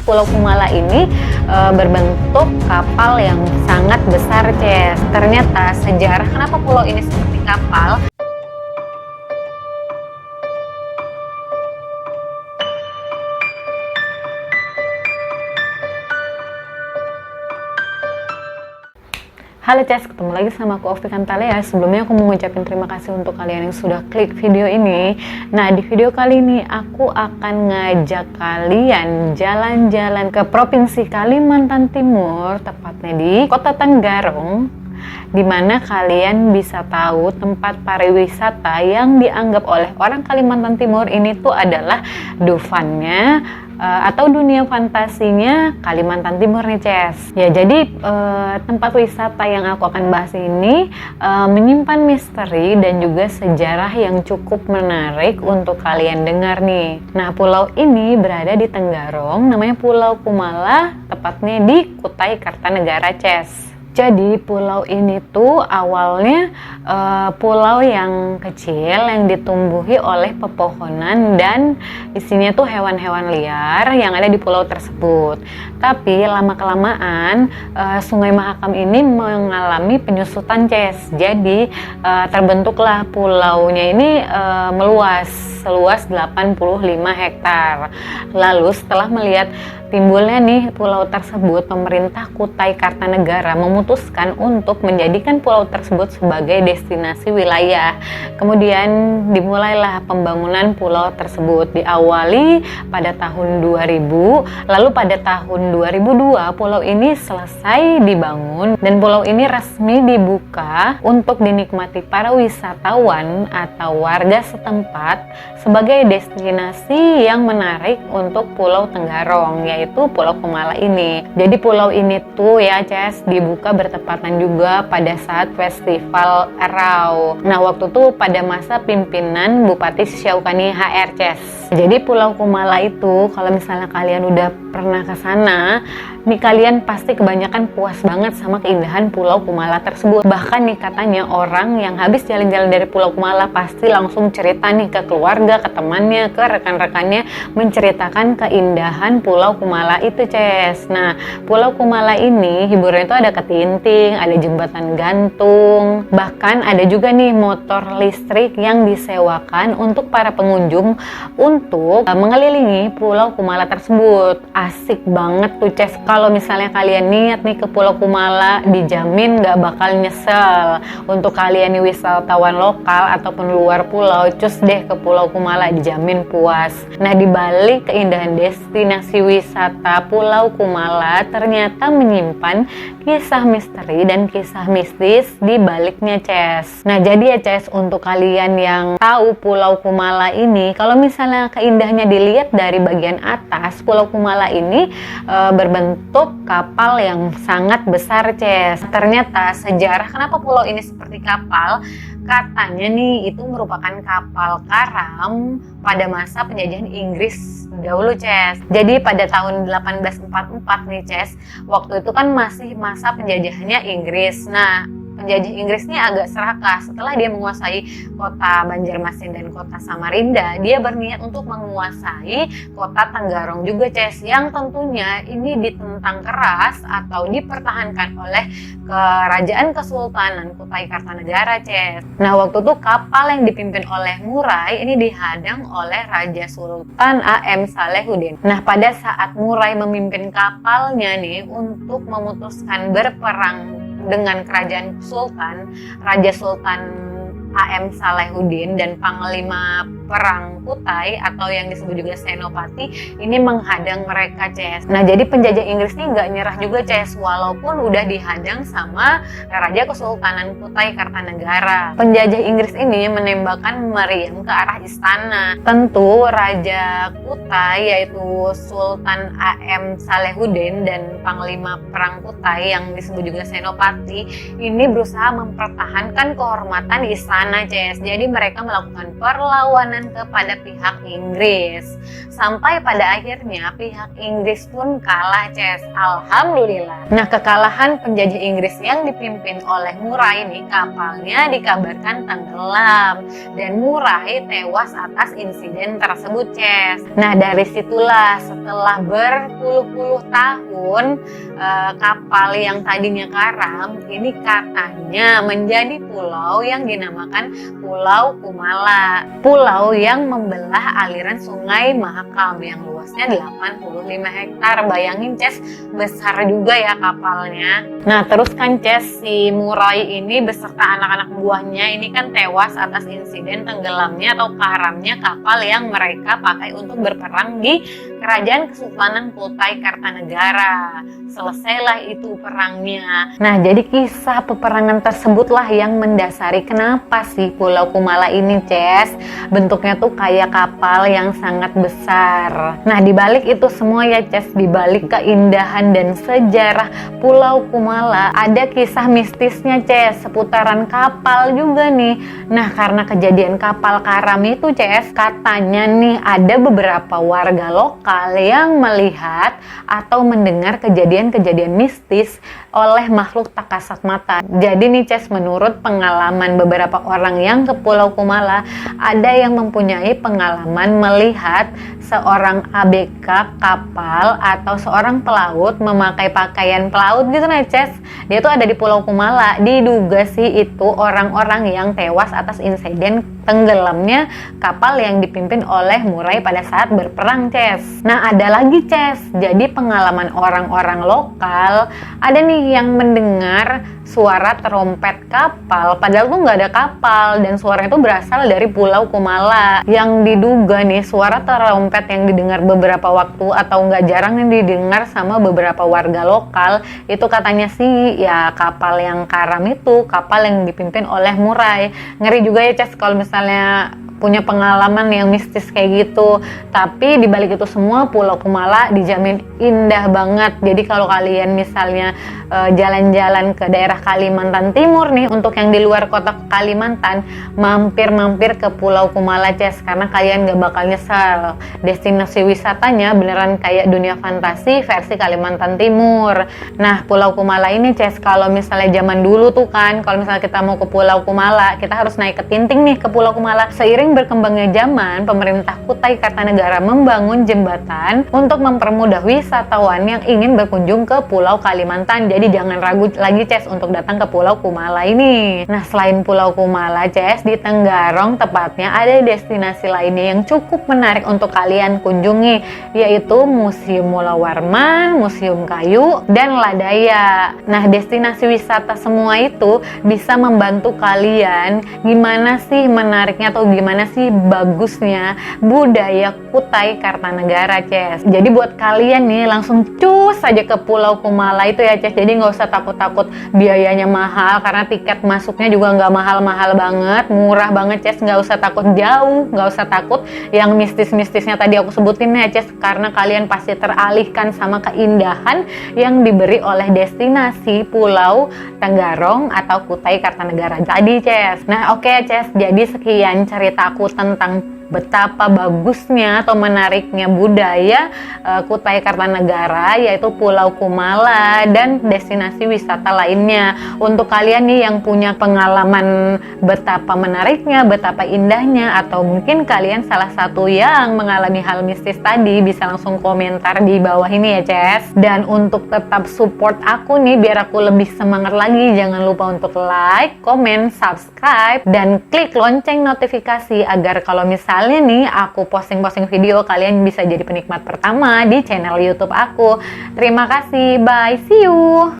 Pulau Kumala ini berbentuk kapal yang sangat besar, Ces. Ternyata sejarah kenapa pulau ini seperti kapal. Halo Ces, ketemu lagi sama aku Ovi Kantalea. Sebelumnya aku mau ngucapin terima kasih untuk kalian yang sudah klik video ini. Nah, di video kali ini aku akan ngajak kalian jalan-jalan ke Provinsi Kalimantan Timur, tepatnya di Kota Tenggarong, di mana kalian bisa tahu tempat pariwisata yang dianggap oleh orang Kalimantan Timur ini tuh adalah Dufan-nya atau dunia fantasinya Kalimantan Timur nih, Ces. Ya, jadi tempat wisata yang aku akan bahas ini menyimpan misteri dan juga sejarah yang cukup menarik untuk kalian dengar nih. Nah, pulau ini berada di Tenggarong, namanya Pulau Kumala, tepatnya di Kutai Kartanegara, Ces. Jadi pulau ini tuh awalnya pulau yang kecil yang ditumbuhi oleh pepohonan dan isinya tuh hewan-hewan liar yang ada di pulau tersebut. Tapi lama-kelamaan Sungai Mahakam ini mengalami penyusutan, Ces. Jadi terbentuklah pulaunya ini meluas, seluas 85 hektar. Lalu setelah melihat timbulnya nih pulau tersebut, pemerintah Kutai Kartanegara memutuskan untuk menjadikan pulau tersebut sebagai destinasi wilayah. Kemudian dimulailah pembangunan pulau tersebut, diawali pada tahun 2000, lalu pada tahun 2002 pulau ini selesai dibangun dan pulau ini resmi dibuka untuk dinikmati para wisatawan atau warga setempat sebagai destinasi yang menarik untuk Pulau Tenggarong, yaitu Pulau Kumala ini. Jadi pulau ini tuh ya, Ces, dibuka bertepatan juga pada saat festival Erau. Nah, waktu itu pada masa pimpinan Bupati Syaukani HR, Ces. Jadi Pulau Kumala itu kalau misalnya kalian udah pernah ke sana, nih kalian pasti kebanyakan puas banget sama keindahan Pulau Kumala tersebut. Bahkan nih katanya orang yang habis jalan-jalan dari Pulau Kumala pasti langsung cerita nih ke keluarga, ke temannya, ke rekan-rekannya, menceritakan keindahan Pulau Kumala itu, Ces. Nah, Pulau Kumala ini hiburan itu ada ketinting, ada jembatan gantung, bahkan ada juga nih motor listrik yang disewakan untuk para pengunjung untuk mengelilingi Pulau Kumala tersebut. Asik banget tuh, Ces. Kalau misalnya kalian niat nih ke Pulau Kumala, dijamin gak bakal nyesel. Untuk kalian nih wisatawan lokal ataupun luar pulau, cus deh ke Pulau Kumala, dijamin puas. Nah, dibalik keindahan destinasi wisata Pulau Kumala ternyata menyimpan kisah misteri dan kisah mistis di baliknya, Ces. Nah, jadi ya, Ces, untuk kalian yang tahu Pulau Kumala ini, kalau misalnya keindahannya dilihat dari bagian atas, Pulau Kumala ini berbentuk kapal yang sangat besar, Ces. Ternyata sejarah kenapa pulau ini seperti kapal, katanya nih itu merupakan kapal karam pada masa penjajahan Inggris dahulu, Ces. Jadi pada tahun 1844 nih, Ces, waktu itu kan masih masa penjajahannya Inggris. Nah, penjajah Inggris ini agak serakah. Setelah dia menguasai kota Banjarmasin dan kota Samarinda, dia berniat untuk menguasai kota Tenggarong juga, Ces, yang tentunya ini ditentang keras atau dipertahankan oleh Kerajaan Kesultanan Kutai Kartanegara, Ces. Nah, waktu itu kapal yang dipimpin oleh Murai ini dihadang oleh Raja Sultan A.M. Salehuddin. Nah, pada saat Murai memimpin kapalnya nih untuk memutuskan berperang dengan kerajaan Sultan, Raja Sultan A.M. Salehuddin dan Panglima Perang Kutai atau yang disebut juga Senopati ini menghadang mereka, Ces. Nah, jadi penjajah Inggris ini nggak nyerah juga, Ces, walaupun udah dihadang sama Raja Kesultanan Kutai Kartanegara. Penjajah Inggris ini menembakkan meriam ke arah istana. Tentu Raja Kutai yaitu Sultan A.M. Salehuddin dan Panglima Perang Kutai yang disebut juga Senopati ini berusaha mempertahankan kehormatan istana sana, Ces. Jadi mereka melakukan perlawanan kepada pihak Inggris. Sampai pada akhirnya pihak Inggris pun kalah, Ces. Alhamdulillah. Nah, kekalahan penjajah Inggris yang dipimpin oleh Murray ini, kapalnya dikabarkan tenggelam dan Murray tewas atas insiden tersebut, Ces. Nah, dari situlah setelah berpuluh-puluh tahun kapal yang tadinya karam ini katanya menjadi pulau yang dinamakan Pulau Kumala. Pulau yang membelah aliran sungai Mahakam yang luasnya 85 hektar. Bayangin, Ces, besar juga ya kapalnya. Nah, terus kan, Ces, si Murray ini beserta anak-anak buahnya ini kan tewas atas insiden tenggelamnya atau karamnya kapal yang mereka pakai untuk berperang di Kerajaan Kesultanan Kutai Kartanegara. Selesailah itu perangnya. Nah, jadi kisah peperangan tersebutlah yang mendasari kenapa sih Pulau Kumala ini, Ces, bentuknya tuh kayak kapal yang sangat besar. Nah, dibalik itu semua ya, Ces, dibalik keindahan dan sejarah Pulau Kumala ada kisah mistisnya, Ces, seputaran kapal juga nih. Nah, karena kejadian kapal karam itu, Ces, katanya nih ada beberapa warga lokal yang melihat atau mendengar kejadian-kejadian mistis oleh makhluk tak kasat mata. Jadi nih, Ces, menurut pengalaman beberapa orang yang ke Pulau Kumala, ada yang mempunyai pengalaman melihat seorang ABK kapal atau seorang pelaut memakai pakaian pelaut gitu, nah, Ces. Dia tuh ada di Pulau Kumala. Diduga sih itu orang-orang yang tewas atas insiden tenggelamnya kapal yang dipimpin oleh Murray pada saat berperang, Ces. Nah, ada lagi, Ces. Jadi pengalaman orang-orang lokal, ada nih yang mendengar suara trompet kapal, padahal tuh nggak ada kapal dan suaranya itu berasal dari Pulau Kumala. Yang diduga nih suara trompet yang didengar beberapa waktu atau nggak jarang yang didengar sama beberapa warga lokal itu katanya sih ya kapal yang karam itu, kapal yang dipimpin oleh Murray. Ngeri juga ya, Ces, kalau misalnya punya pengalaman yang mistis kayak gitu. Tapi dibalik itu semua Pulau Kumala dijamin indah banget. Jadi kalau kalian misalnya jalan-jalan ke daerah Kalimantan Timur nih, untuk yang di luar kota Kalimantan, mampir-mampir ke Pulau Kumala, Ces, karena kalian gak bakal nyesal. Destinasi wisatanya beneran kayak dunia fantasi versi Kalimantan Timur. Nah, Pulau Kumala ini, Ces, kalau misalnya zaman dulu tuh kan, kalau misalnya kita mau ke Pulau Kumala, kita harus naik ke Tinting nih ke Pulau Kumala. Seiring berkembangnya zaman, pemerintah Kutai Kartanegara membangun jembatan untuk mempermudah wisatawan yang ingin berkunjung ke Pulau Kalimantan. Jadi jangan ragu lagi, Ces, untuk datang ke Pulau Kumala ini. Nah, selain Pulau Kumala, Ces, di Tenggarong tepatnya ada destinasi lainnya yang cukup menarik untuk kalian kunjungi, yaitu Museum Mula Warman, Museum Kayu, dan Ladaya. Nah, destinasi wisata semua itu bisa membantu kalian gimana sih menariknya atau gimana sih bagusnya budaya Kutai Kartanegara, Ces. Jadi buat kalian nih langsung cus aja ke Pulau Kumala itu ya, Ces. Jadi nggak usah takut-takut biayanya mahal, karena tiket masuknya juga nggak mahal-mahal banget, murah banget, Ces. Nggak usah takut jauh, nggak usah takut yang mistis-mistisnya tadi aku sebutin ya, Ces, karena kalian pasti teralihkan sama keindahan yang diberi oleh destinasi Pulau Tenggarong atau Kutai Kartanegara tadi, Ces. Nah, oke, Ces, jadi sekian cerita aku tentang betapa bagusnya atau menariknya budaya Kutai Kartanegara, yaitu Pulau Kumala dan destinasi wisata lainnya. Untuk kalian nih yang punya pengalaman betapa menariknya, betapa indahnya, atau mungkin kalian salah satu yang mengalami hal mistis tadi, bisa langsung komentar di bawah ini ya, Ces. Dan untuk tetap support aku nih biar aku lebih semangat lagi, jangan lupa untuk like, comment, subscribe, dan klik lonceng notifikasi agar kalau misalnya nih aku posting-posting video, kalian bisa jadi penikmat pertama di channel YouTube aku. Terima kasih, bye, see you.